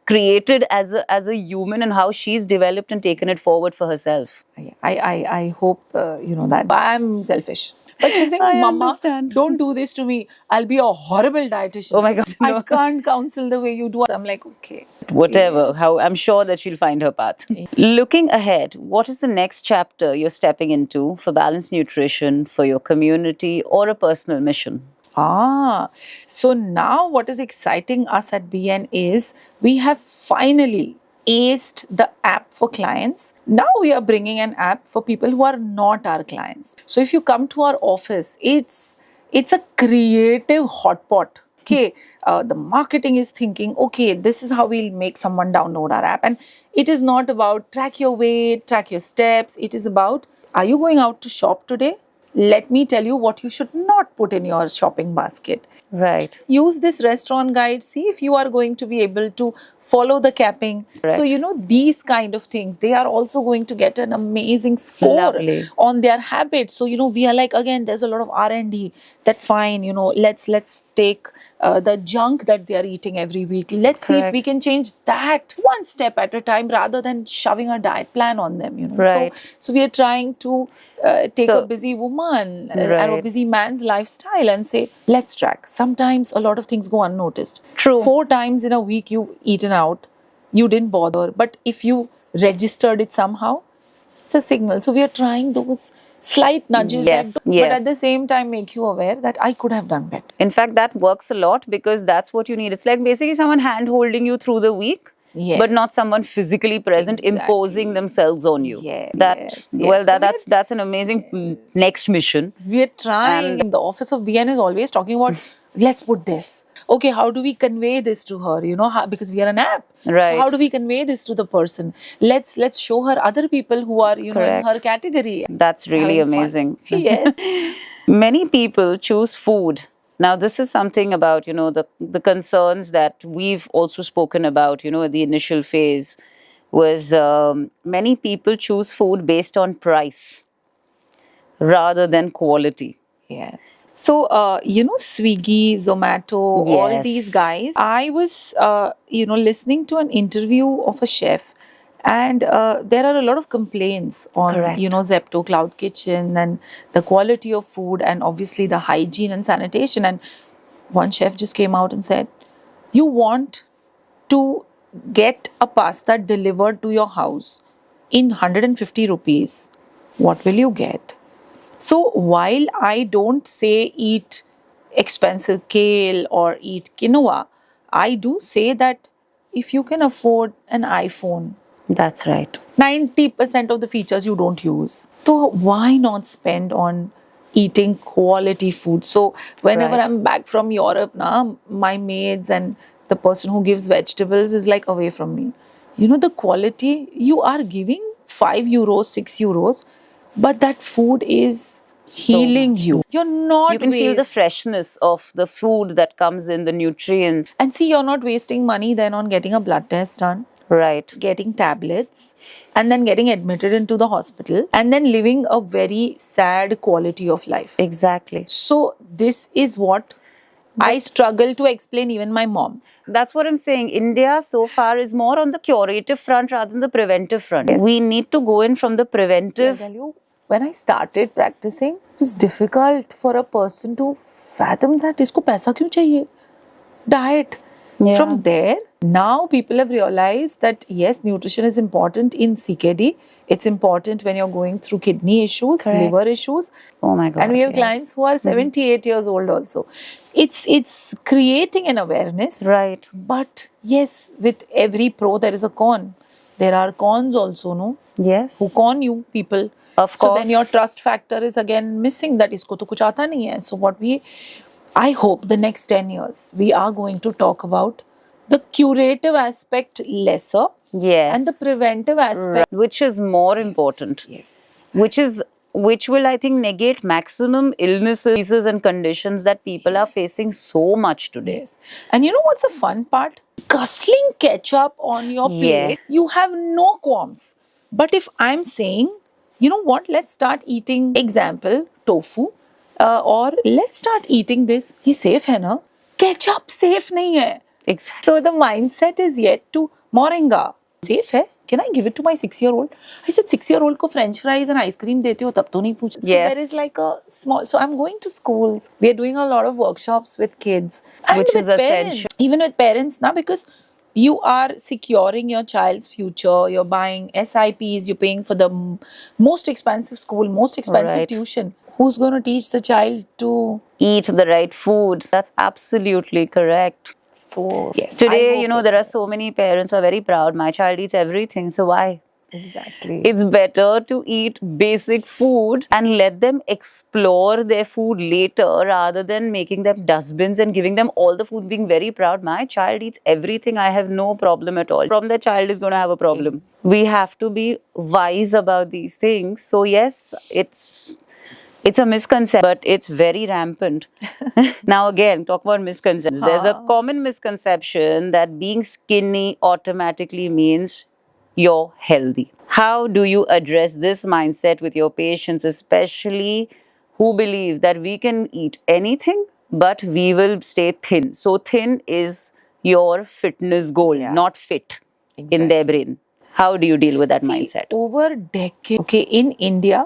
created as a human and how she's developed and taken it forward for herself. I hope that I'm selfish. But she's saying, I Mama, understand. don't do this to me. I'll be a horrible dietitian. Oh my God, I no. can't counsel the way you do. I'm like, okay. Whatever, how I'm sure that she'll find her path. Looking ahead, what is the next chapter you're stepping into for balanced nutrition, for your community, or a personal mission? So now what is exciting us at BN is we have finally aced the app for clients. Now we are bringing an app for people who are not our clients. So if you come to our office, it's a creative hotpot. Okay, the marketing is thinking, okay, this is how we'll make someone download our app. And it is not about track your weight, track your steps. It is about, are you going out to shop today? Let me tell you what you should not put in your shopping basket. Right. Use this restaurant guide, see if you are going to be able to follow the capping. Correct. So, these kind of things, they are also going to get an amazing score Lovely. on their habits. So, we are like, again, there's a lot of R&D that fine, let's take the junk that they are eating every week. Let's see if Correct. we can change that one step at a time rather than shoving a diet plan on them, Right. So we are trying to take So- a busy woman and a Right. busy man's lifestyle and say, let's track. Sometimes a lot of things go unnoticed. True. 4 times in a week you've eaten out, you didn't bother. But if you registered it somehow, it's a signal. So we are trying those slight nudges Yes, but yes. at the same time make you aware that I could have done better. In fact, that works a lot because that's what you need. It's like basically someone hand holding you through the week. Yes. But not someone physically present Exactly. imposing themselves on you. Yes, That yes, well, yes. that's an amazing next mission. We're trying. The office of BN is always talking about, let's put this. Okay, how do we convey this to her? Because we are an app. Right. So how do we convey this to the person? Let's show her other people who are, in Correct. her category. That's really Having fun. amazing. Yes. Many people choose food. Now, this is something about, the concerns that we've also spoken about, at the initial phase was many people choose food based on price rather than quality. Yes. So, Swiggy, Zomato, all Yes. these guys, I was, listening to an interview of a chef And there are a lot of complaints on, Correct. Zepto, Cloud Kitchen, and the quality of food, and obviously the hygiene and sanitation. And one chef just came out and said, you want to get a pasta delivered to your house in 150 rupees, what will you get? So while I don't say eat expensive kale or eat quinoa, I do say that if you can afford an iPhone, That's right. 90% of the features you don't use. So why not spend on eating quality food? So whenever Right. I'm back from Europe, my maids and the person who gives vegetables is like away from me. The quality you are giving, 5 euros, 6 euros, but that food is healing you. You're not You can feel the waste- freshness of the food that comes in, the nutrients. And see, you're not wasting money then on getting a blood test done, Right. getting tablets, and then getting admitted into the hospital, and then living a very sad quality of life. Exactly. So this is what I struggle to explain even my mom. That's what I'm saying. India so far is more on the curative front rather than the preventive front. Yes. We need to go in from the I'll preventive. tell you, when I started practicing, it was difficult for a person to fathom that isko paisa kyun chahiye? Diet. Yeah. From there, now people have realized that yes, nutrition is important in CKD. It's important when you're going through kidney issues, Correct. liver issues. Oh my God. And we have yes. clients who are 78 years old also. It's creating an awareness. Right. But yes, with every pro there is a con. There are cons also, no? Yes. Who con you people. Of So course. then your trust factor is again missing, that isko to kuch aata nahi hai. So I hope the next 10 years we are going to talk about the curative aspect lesser Yes. and the preventive aspect. Which is more important. Yes. Which will, I think, negate maximum illnesses and conditions that people are facing so much today. Yes. And you know what's the fun part? Guzzling ketchup on your Yeah. plate, you have no qualms. But if I'm saying, you know what, let's start eating, example, tofu, or let's start eating this. ये safe है ना? Ketchup safe नहीं है. Exactly. So the mindset is yet to moringa. Safe है? Can I give it to my 6-year-old? I said 6-year-old को French fries and ice cream देते हो तब तो नहीं पूछ. So Yes. there is like a small. So I'm going to schools. We are doing a lot of workshops with kids and Which with is parents. essential. Even with parents now, because you are securing your child's future. You're buying SIPs. You're paying for the most expensive school, most expensive Right. tuition. Who's going to teach the child to? Eat the right food. That's absolutely correct. So yes. I Today, hope you know, it- there are so many parents who are very proud. My child eats everything. So why? Exactly. It's better to eat basic food and let them explore their food later rather than making them dustbins and giving them all the food, being very proud. My child eats everything. I have no problem at all. From the child is going to have a problem. Yes. We have to be wise about these things. So yes, it's a misconception, but it's very rampant. Now again, talk about misconceptions. There's a common misconception that being skinny automatically means you're healthy. How do you address this mindset with your patients, especially who believe that we can eat anything, but we will stay thin? So thin is your fitness goal, Yeah. not fit in their brain. How do you deal with that See, mindset? over decades, okay, in India,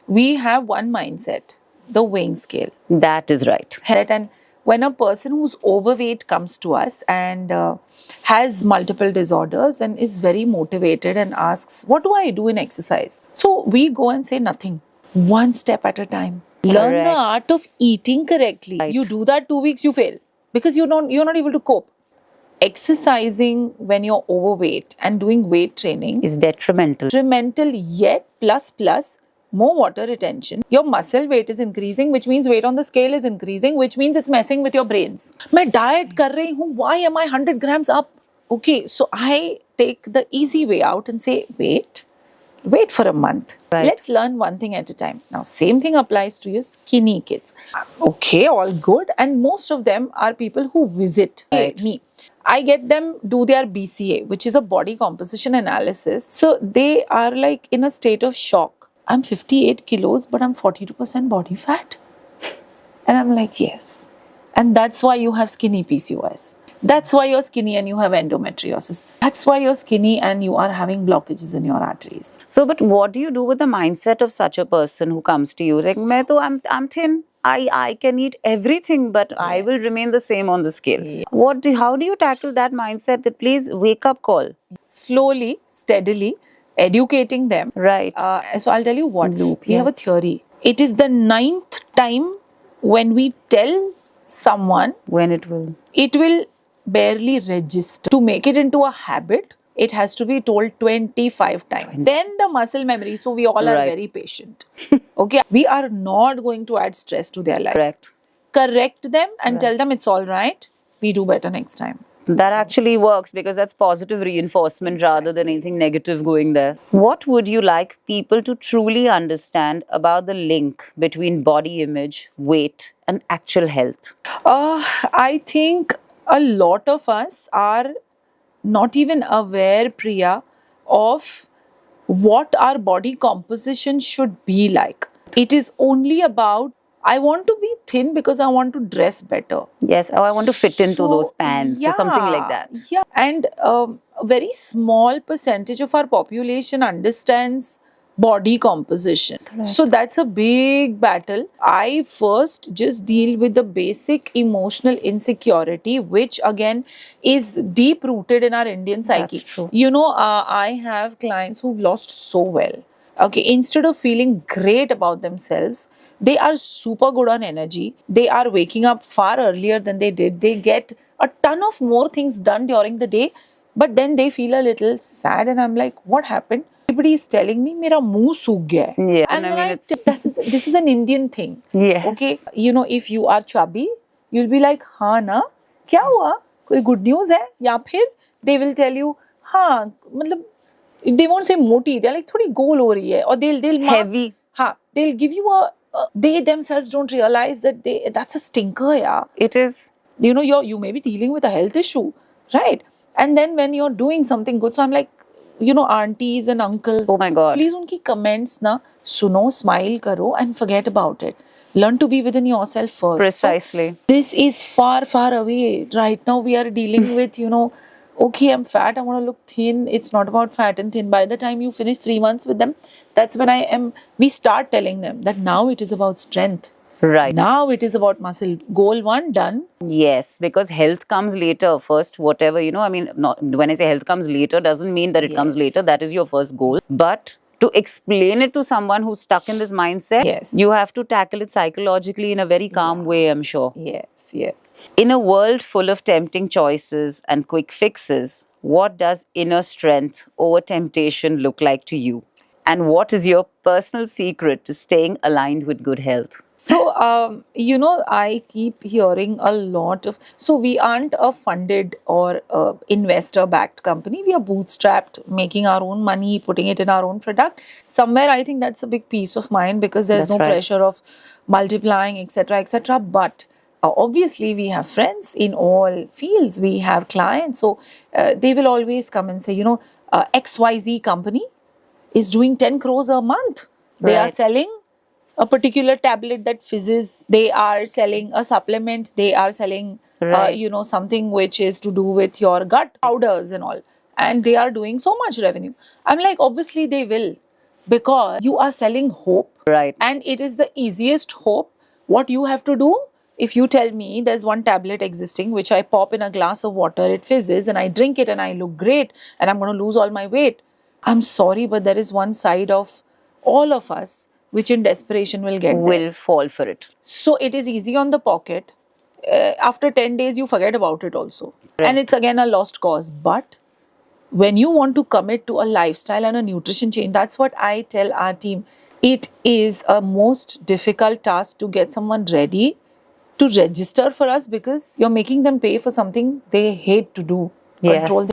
we have one mindset, the weighing scale. That is right. And when a person who's overweight comes to us and has multiple disorders and is very motivated and asks, what do I do in exercise? So we go and say nothing, one step at a time. Learn the Correct. art of eating correctly. Right. You do that 2 weeks, you fail because you're not able to cope. Exercising when you're overweight and doing weight training Is detrimental. detrimental, yet plus more water retention. Your muscle weight is increasing, which means weight on the scale is increasing, which means it's messing with your brains. मैं diet कर रही हूँ, why am I 100 grams up? Okay, so I take the easy way out and say, wait for a month. Right. Let's learn one thing at a time. Now, same thing applies to your skinny kids. Okay, all good. And most of them are people who visit Right. me. I get them do their BCA, which is a body composition analysis. So they are like in a state of shock. I'm 58 kilos, but I'm 42% body fat. And I'm like, yes. And that's why you have skinny PCOS. That's why you're skinny and you have endometriosis. That's why you're skinny and you are having blockages in your arteries. So, but what do you do with the mindset of such a person who comes to you like, I'm thin. I can eat everything, but I will Yes. remain the same on the scale. Yeah. How do you tackle that mindset that please wake up call? Slowly, steadily, educating them. Right. So I'll tell you what, Loop, we have a yes. theory. It is the 9th time when we tell someone, When it will. it will barely register. To make it into a habit, it has to be told 25 times. Then the muscle memory, so we all are Right. very patient. Okay, we are not going to add stress to their lives. Correct. Correct them and tell them it's all right. We do better next time. That actually works because that's positive reinforcement rather than anything negative going there. What would you like people to truly understand about the link between body image, weight, and actual health? I think a lot of us are not even aware, Priya, of what our body composition should be like. It is only about, I want to be thin because I want to dress better. Yes, I want to fit into So, those pants or something like that. Yeah, and a very small percentage of our population understands body composition. So that's a big battle. I first just deal with the basic emotional insecurity, which again is deep rooted in our Indian psyche. That's true. You know, I have clients who've lost so well. Okay, instead of feeling great about themselves, they are super good on energy. They are waking up far earlier than they did. They get a ton of more things done during the day, but then they feel a little sad. And I'm like, what happened? Everybody is telling me, "Mera muh sook gaya hai." Yeah, And I then mean, this is an Indian thing. Yes. Okay, you know, if you are chubby, you'll be like, हाँ ना, क्या हुआ? कोई good news है? या फिर they will tell you, हाँ, मतलब they won't say moti, they're like थोड़ी गोल हो रही है, or they'll mark, Heavy. हाँ, they'll give you a they themselves don't realize that that's a stinker, yeah. It is. You know, you may be dealing with a health issue, right? And then when you're doing something good, so I'm like, you know, aunties and uncles, Oh my God. please unki comments na suno, smile karo and forget about it. Learn to be within yourself first. Precisely. So, this is far, far away. Right now we are dealing with, you know, okay, I'm fat, I want to look thin. It's not about fat and thin. By the time you finish 3 months with them, that's when we start telling them that now it is about strength. Right. Now it is about muscle. Goal 1 done. Yes, because health comes later. First, whatever, I mean, not, when I say health comes later, doesn't mean that it comes Yes. later. That is your first goal. But to explain it to someone who's stuck in this mindset, Yes. you have to tackle it psychologically in a very calm way, I'm sure. Yes, yes. In a world full of tempting choices and quick fixes, what does inner strength over temptation look like to you? And what is your personal secret to staying aligned with good health? So, you know, I keep hearing a lot of. So, we aren't a funded or investor backed company. We are bootstrapped, making our own money, putting it in our own product. Somewhere, I think that's a big peace of mind because there's That's no right. pressure of multiplying, etc., etc. But obviously, we have friends in all fields, we have clients. So, they will always come and say, you know, XYZ company is doing 10 crores a month. They are Right. selling a particular tablet that fizzes. They are selling a supplement. They are selling, Right. you know, something which is to do with your gut powders and all. And they are doing so much revenue. I'm like, obviously they will, because you are selling hope. Right. And it is the easiest hope. What you have to do, if you tell me there's one tablet existing which I pop in a glass of water, it fizzes, and I drink it and I look great and I'm going to lose all my weight. I'm sorry, but there is one side of all of us which in desperation will get there. Will fall for it. So it is easy on the pocket. After 10 days, you forget about it also. Right. And it's again a lost cause. But when you want to commit to a lifestyle and a nutrition change, that's what I tell our team. It is a most difficult task to get someone ready to register for us because you're making them pay for something they hate to do. Yes. Control.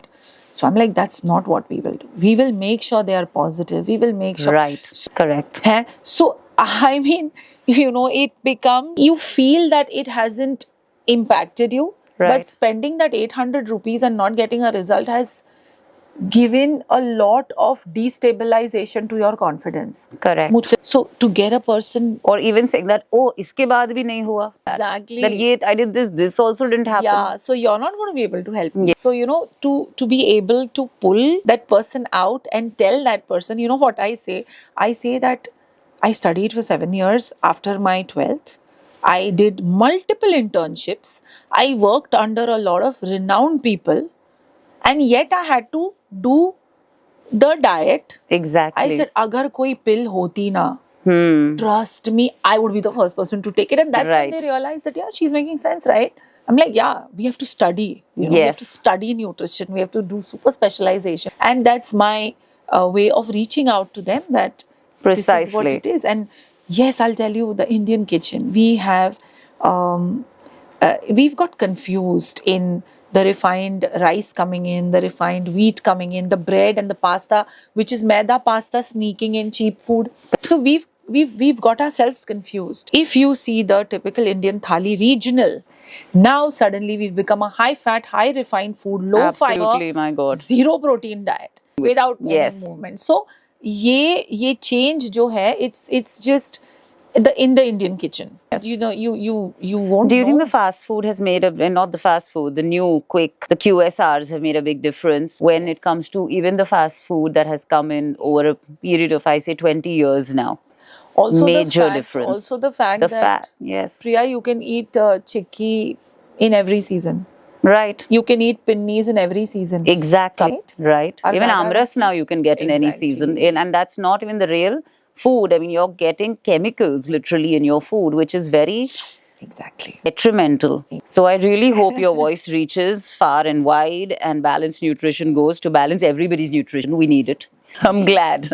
So I'm like, that's not what we will do. We will make sure they are positive. We will make sure. Right. Correct. Huh? So, I mean, you know, it becomes, you feel that it hasn't impacted you, Right. but spending that 800 rupees and not getting a result has given a lot of destabilization to your confidence. Correct. So to get a person, Or even saying that, oh, iske baad bhi nahi hua. exactly, That ye, I did this also didn't happen. yeah, so you're not going to be able to help me. Yes. So to be able to pull that person out and tell that person, you know what I say that I studied for 7 years after my 12th. I did multiple internships. I worked under a lot of renowned people, and yet I had to do the diet. Exactly. I said, agar koi pill hoti na, trust me, I would be the first person to take it. And that's when Right. they realized that, yeah, she's making sense, right? I'm like, yeah, we have to study. You know, we have to Yes. study nutrition. We have to do super specialization. And that's my way of reaching out to them that this is what Precisely. it is. And yes, I'll tell you, the Indian kitchen, we've got confused in the refined rice coming in, the refined wheat coming in, the bread and the pasta, which is maida pasta sneaking in cheap food. So we've got ourselves confused. If you see the typical Indian thali regional, now suddenly we've become a high fat, high refined food, low Absolutely, fiber, my God. zero protein diet without Yes. any movement. So ये change जो है, it's just in the Indian kitchen. Yes. You know, you won't Do you think know. the fast food has made not the fast food, the new quick, the QSRs have made a big difference when it Yes. comes to even the fast food that has come in over a period of, I say, 20 years now? Also Major the fact, difference. Also the fact The that fat, yes. Priya, you can eat chikki in every season. Right. You can eat pinnies in every season. Exactly. Right? Right. Our Even Dada amras now recipes. you can get in any Exactly. season. And that's not even the real food. I mean, you're getting chemicals literally in your food, which is very Exactly. detrimental. So I really hope your voice reaches far and wide and balanced nutrition goes to balance everybody's nutrition. We need it. I'm glad.